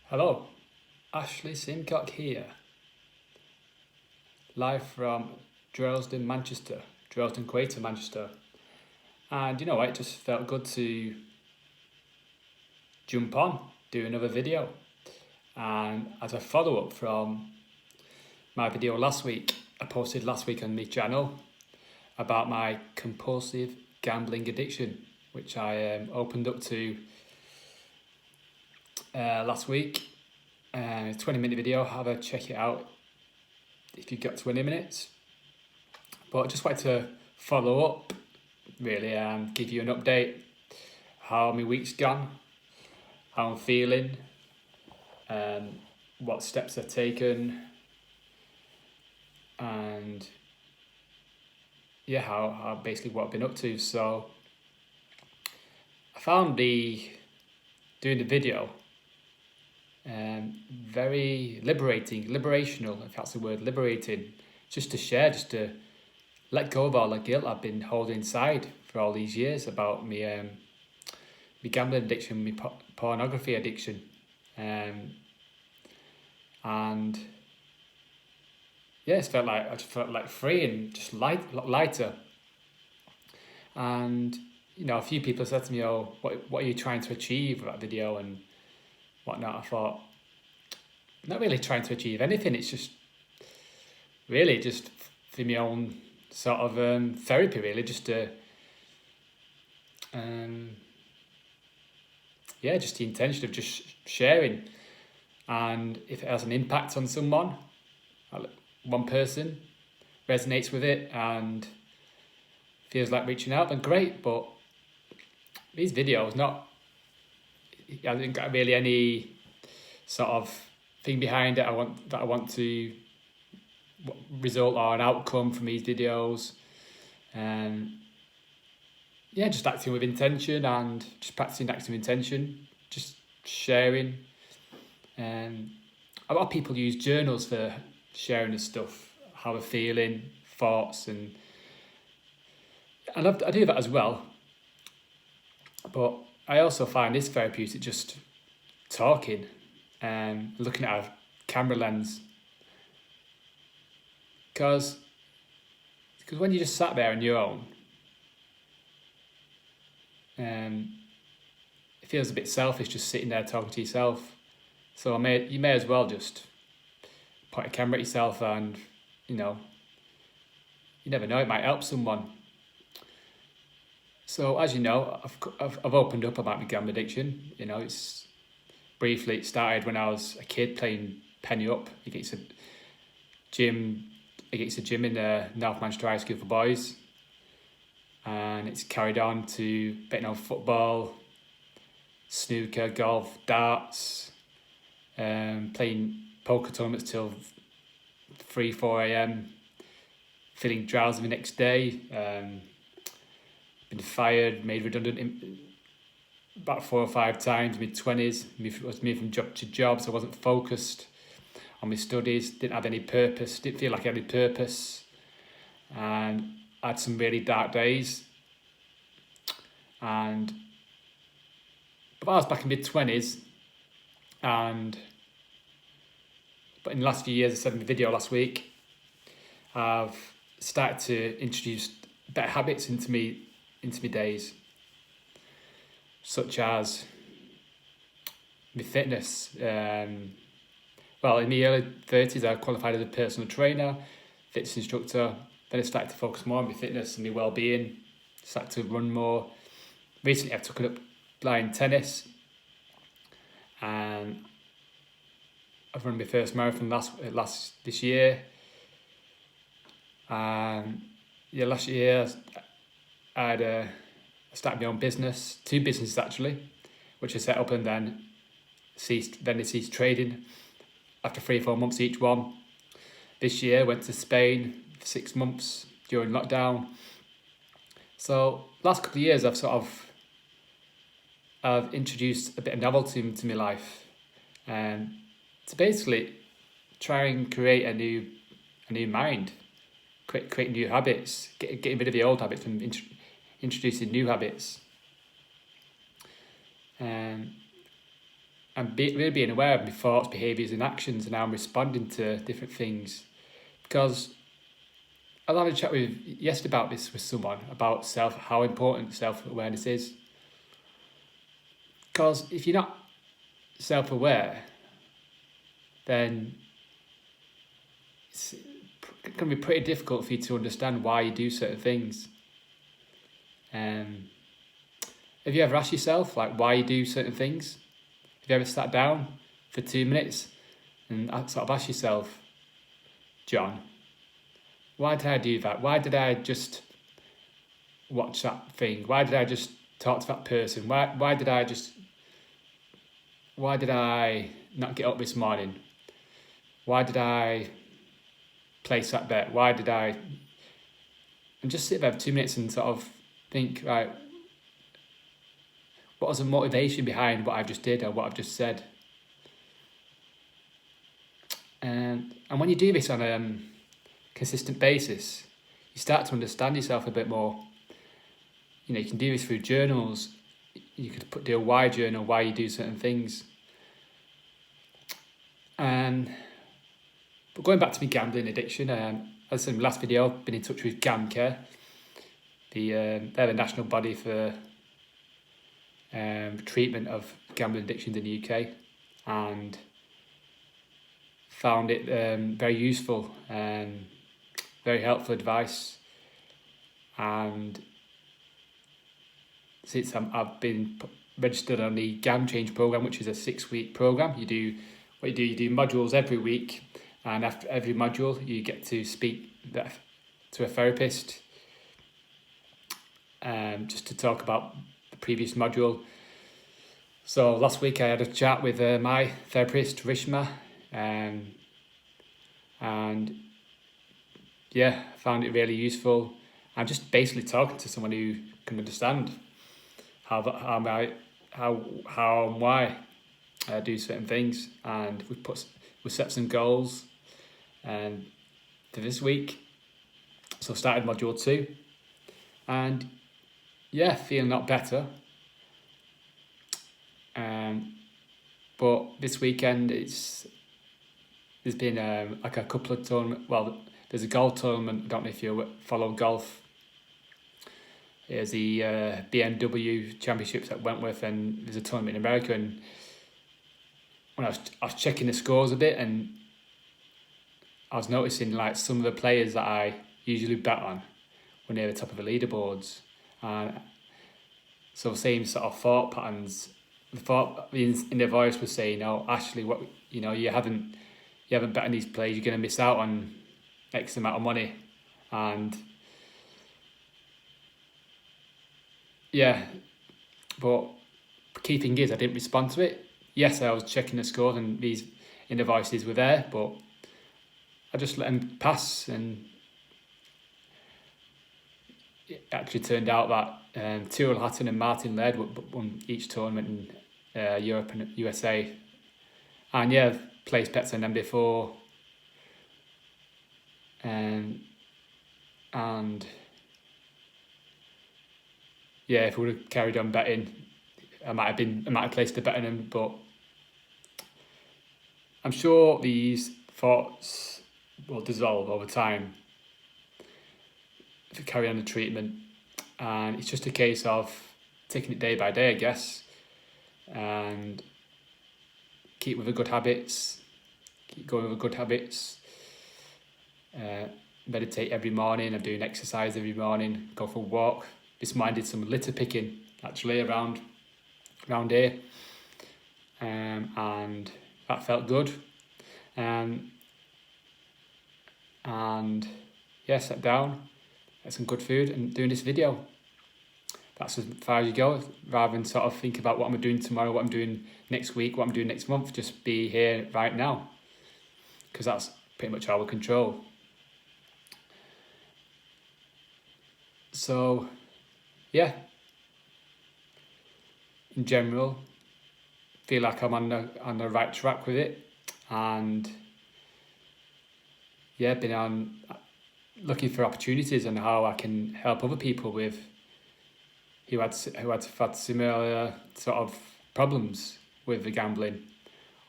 Hello, Ashley Simcock here, live from Droylsden, Manchester, Droylsden Quater, Manchester. And you know what, it just felt good to jump on, do another video. And as a follow up from my video last week, I posted last week on my channel about my compulsive gambling addiction, which I opened up to last week. 20-minute video, have a check it out if you've got 20 minutes. But I just wanted to follow up really and give you an update how my week's gone, how I'm feeling, what steps I've taken, and yeah, how basically what I've been up to. So I found doing the video very liberational, if that's the word, liberating, just to share, just to let go of all the guilt I've been holding inside for all these years about me gambling addiction, me pornography addiction, and yeah, I just felt like free and just lighter. And you know, a few people said to me, "Oh, what are you trying to achieve with that video and whatnot?" I thought, not really trying to achieve anything. It's just really just for my own sort of therapy, really, just to just the intention of just sharing. And if it has an impact on someone, one person resonates with it and feels like reaching out, then great. But these videos, I haven't got really any sort of thing behind it. I want to result or an outcome from these videos, and just acting with intention and just practicing acting with intention, just sharing. And a lot of people use journals for sharing the stuff, how they're feeling, thoughts, and I do that as well. But I also find this therapeutic, just talking and looking at a camera lens, because when you just sat there on your own, it feels a bit selfish just sitting there talking to yourself. So you may as well just point a camera at yourself, and you never know, it might help someone. So as you know, I've opened up about my gambling addiction. It started when I was a kid playing penny up against a gym in the North Manchester High School for boys, and it's carried on to betting on football, snooker, golf, darts, playing poker tournaments till 3-4 a.m, feeling drowsy the next day, been fired, made redundant about 4 or 5 times, mid-20s, was moved from job to job, so I wasn't focused on my studies, didn't have any purpose, didn't feel like I had any purpose, and I had some really dark days. But I was back in mid-20s, but in the last few years, I said in the video last week, I've started to introduce better habits into me days, such as my fitness. Well, in my early 30s, I qualified as a personal trainer, fitness instructor. Then I started to focus more on my fitness and my well-being, started to run more. Recently, I've taken up playing tennis, and I've run my first marathon this year. Last year I started my own business, 2 businesses actually, which I set up and then they ceased trading after 3-4 months each one. This year went to Spain for 6 months during lockdown. So last couple of years I've introduced a bit of novelty into my life, and to basically try and create a new mind, create new habits, getting rid of the old habits and introducing new habits. and really being aware of my thoughts, behaviours and actions and how I'm responding to different things. Because I had a chat with yesterday about this with someone, about how important self-awareness is. Because if you're not self-aware, then it's going to be pretty difficult for you to understand why you do certain things. Have you ever asked yourself like why you do certain things? Have you ever sat down for 2 minutes and sort of asked yourself, John, why did I do that? Why did I just watch that thing? Why did I just talk to that person? Why did I not get up this morning? Why did I place that bet? And just sit there for 2 minutes and sort of think, right, what was the motivation behind what I've just did or what I've just said? And when you do this on a consistent basis, you start to understand yourself a bit more. You can do this through journals. You could do a why journal, why you do certain things. But going back to my gambling addiction, as I said in the last video, I've been in touch with GamCare. They're the national body for treatment of gambling addictions in the UK, and found it very useful and very helpful advice. And since I've been registered on the GAM Change program, which is a 6-week program, you do modules every week, and after every module you get to speak to a therapist, just to talk about the previous module. So last week I had a chat with my therapist Rishma, and yeah, I found it really useful. I'm just basically talking to someone who can understand how and why I do certain things, and we set some goals and for this week. So I started module 2, and yeah, feeling a lot better. But this weekend there's been like a couple of tournaments. Well, there's a golf tournament. I don't know if you follow golf. There's the BMW Championships at Wentworth, and there's a tournament in America. And when I was checking the scores a bit, and I was noticing like some of the players that I usually bet on were near the top of the leaderboards. So same sort of thought patterns. The thought in their voice was saying, "Oh, Ashley, what you haven't bet on these players. You're going to miss out on X amount of money." And yeah, but key thing is I didn't respond to it. Yes, I was checking the scores and these inner voices were there, but I just let them pass. And it actually turned out that Tyrrell Hatton and Martin Laird won each tournament in Europe and USA. And yeah, I've placed bets on them before. And yeah, if we would have carried on betting, I might have placed a bet on them, but I'm sure these thoughts will dissolve over time if you carry on the treatment. And it's just a case of taking it day by day, I guess, and keep with the good habits, keep going with the good habits. Meditate every morning. I'm doing exercise every morning, go for a walk. This morning I did some litter picking actually around here, and that felt good. And yeah, sat down, had some good food, and doing this video. That's as far as you go, rather than sort of think about what I'm doing tomorrow, what I'm doing next week, what I'm doing next month. Just be here right now, because that's pretty much our control. So yeah, in general, feel like I'm on the right track with it, and yeah, been on looking for opportunities and how I can help other people who had similar sort of problems, with the gambling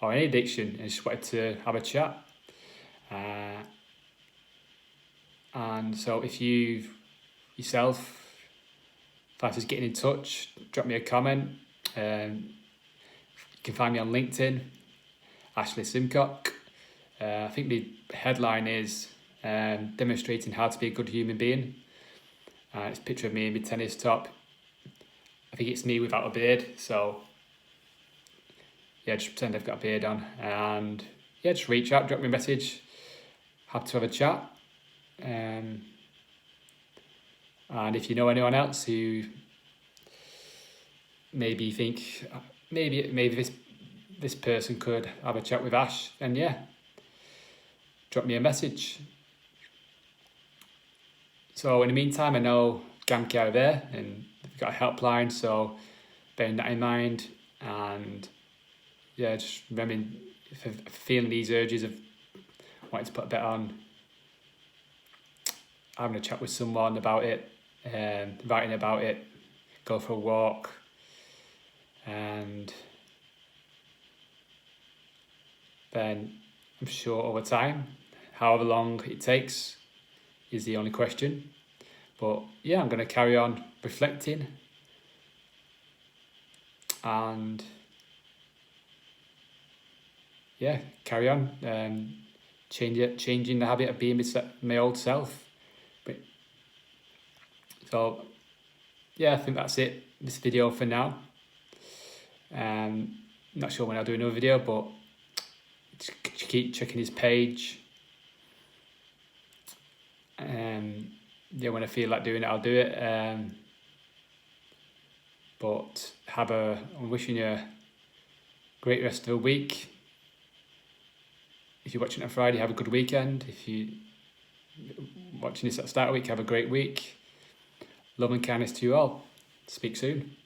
or any addiction and just wanted to have a chat. And so if you yourself fancy getting in touch, drop me a comment. You can find me on LinkedIn, Ashley Simcock. I think the headline is demonstrating how to be a good human being. It's a picture of me in my tennis top. I think it's me without a beard, so yeah, just pretend I've got a beard on. And yeah, just reach out, drop me a message. Happy to have a chat. And if you know anyone else who maybe you think maybe this person could have a chat with Ash, then yeah, drop me a message. So in the meantime, I know Gamke are there and they've got a helpline, so bearing that in mind, and yeah, just remembering if I'm feeling these urges of wanting to put a bet on, having a chat with someone about it, writing about it, go for a walk, and then I'm sure over time, however long it takes is the only question. But yeah, I'm going to carry on reflecting and yeah, carry on changing the habit of being my old self. So yeah, I think that's it, this video for now. Not sure when I'll do another video, but just keep checking his page. Yeah, when I feel like doing it, I'll do it. But I'm wishing you a great rest of the week. If you're watching it on Friday, have a good weekend. If you're watching this at the start of the week, have a great week. Love and kindness to you all. Speak soon.